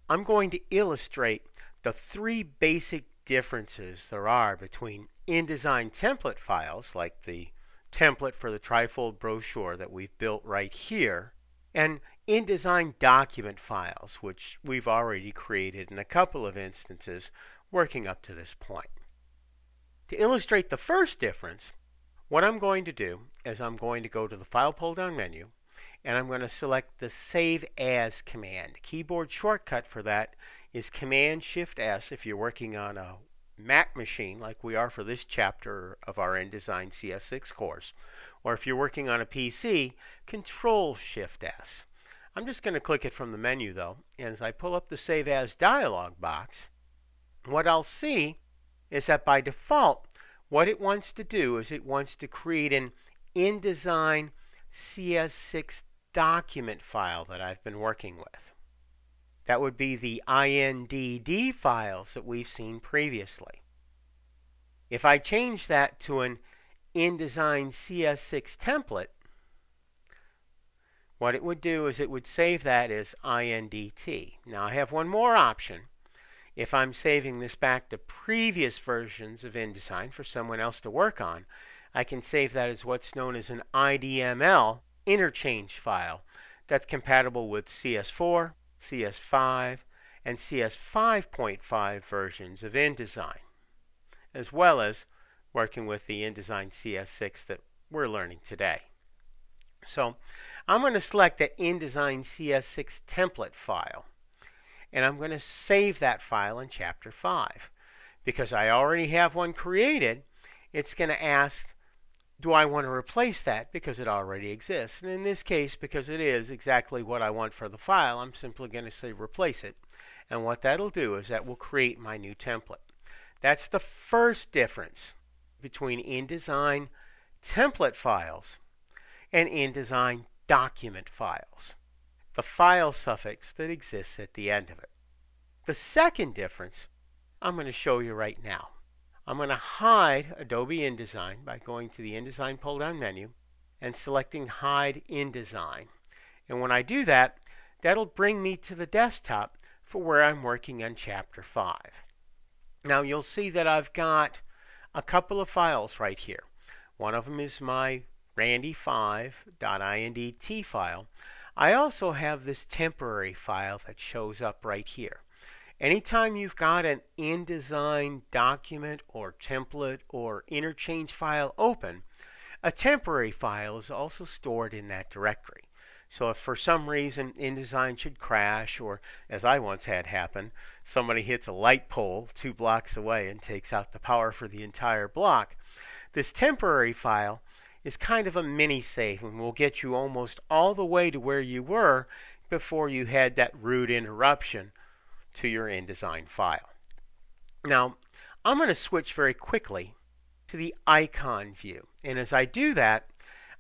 I'm going to illustrate the three basic differences there are between InDesign template files, like the template for the trifold brochure that we've built right here, and InDesign document files, which we've already created in a couple of instances working up to this point. To illustrate the first difference, what I'm going to do is I'm going to go to the File pull-down menu, and I'm going to select the Save As command. Keyboard shortcut for that is Command-Shift-S if you're working on a Mac machine like we are for this chapter of our InDesign CS6 course. Or if you're working on a PC, Control-Shift-S. I'm just going to click it from the menu though, and as I pull up the Save As dialog box, what I'll see is that by default, what it wants to do is it wants to create an InDesign CS6 document file that I've been working with. That would be the INDD files that we've seen previously. If I change that to an InDesign CS6 template, what it would do is it would save that as INDT. Now I have one more option. If I'm saving this back to previous versions of InDesign for someone else to work on, I can save that as what's known as an IDML interchange file that's compatible with CS4, CS5, and CS5.5 versions of InDesign, as well as working with the InDesign CS6 that we're learning today. So I'm going to select the InDesign CS6 template file, and I'm going to save that file in Chapter 5. Because I already have one created, it's going to ask, do I want to replace that because it already exists? And in this case, because it is exactly what I want for the file, I'm simply going to say replace it. And what that'll do is that will create my new template. That's the first difference between InDesign template files and InDesign document files, the file suffix that exists at the end of it. The second difference I'm going to show you right now. I'm going to hide Adobe InDesign by going to the InDesign pull-down menu and selecting Hide InDesign. And when I do that, that'll bring me to the desktop for where I'm working on Chapter 5. Now you'll see that I've got a couple of files right here. One of them is my randy5.indt file. I also have this temporary file that shows up right here. Anytime you've got an InDesign document or template or interchange file open, a temporary file is also stored in that directory. So if for some reason InDesign should crash, or as I once had happen, somebody hits a light pole 2 blocks away and takes out the power for the entire block, this temporary file is kind of a mini save and will get you almost all the way to where you were before you had that rude interruption to your InDesign file. Now, I'm going to switch very quickly to the icon view. And as I do that,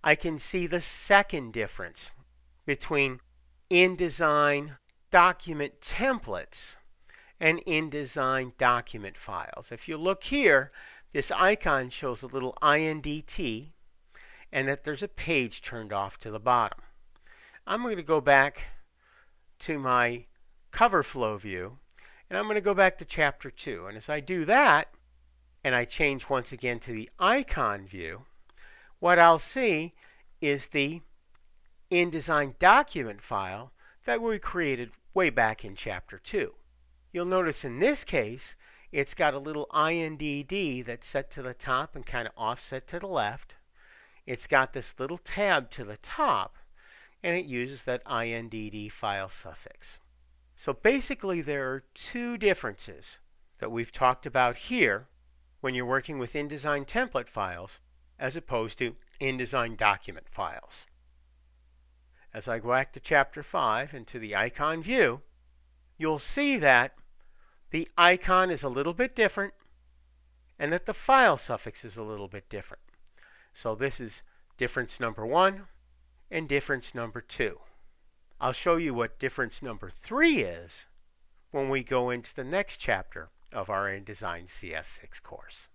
I can see the second difference between InDesign document templates and InDesign document files. If you look here, this icon shows a little INDT and that there's a page turned off to the bottom. I'm going to go back to my cover flow view, and I'm going to go back to Chapter 2. And as I do that, and I change once again to the icon view, what I'll see is the InDesign document file that we created way back in Chapter 2. You'll notice in this case, it's got a little INDD that's set to the top and kind of offset to the left. It's got this little tab to the top, and it uses that INDD file suffix. So basically there are two differences that we've talked about here when you're working with InDesign template files as opposed to InDesign document files. As I go back to Chapter 5 and to the icon view, you'll see that the icon is a little bit different and that the file suffix is a little bit different. So this is difference number 1 and difference number 2. I'll show you what difference number 3 is when we go into the next chapter of our InDesign CS6 course.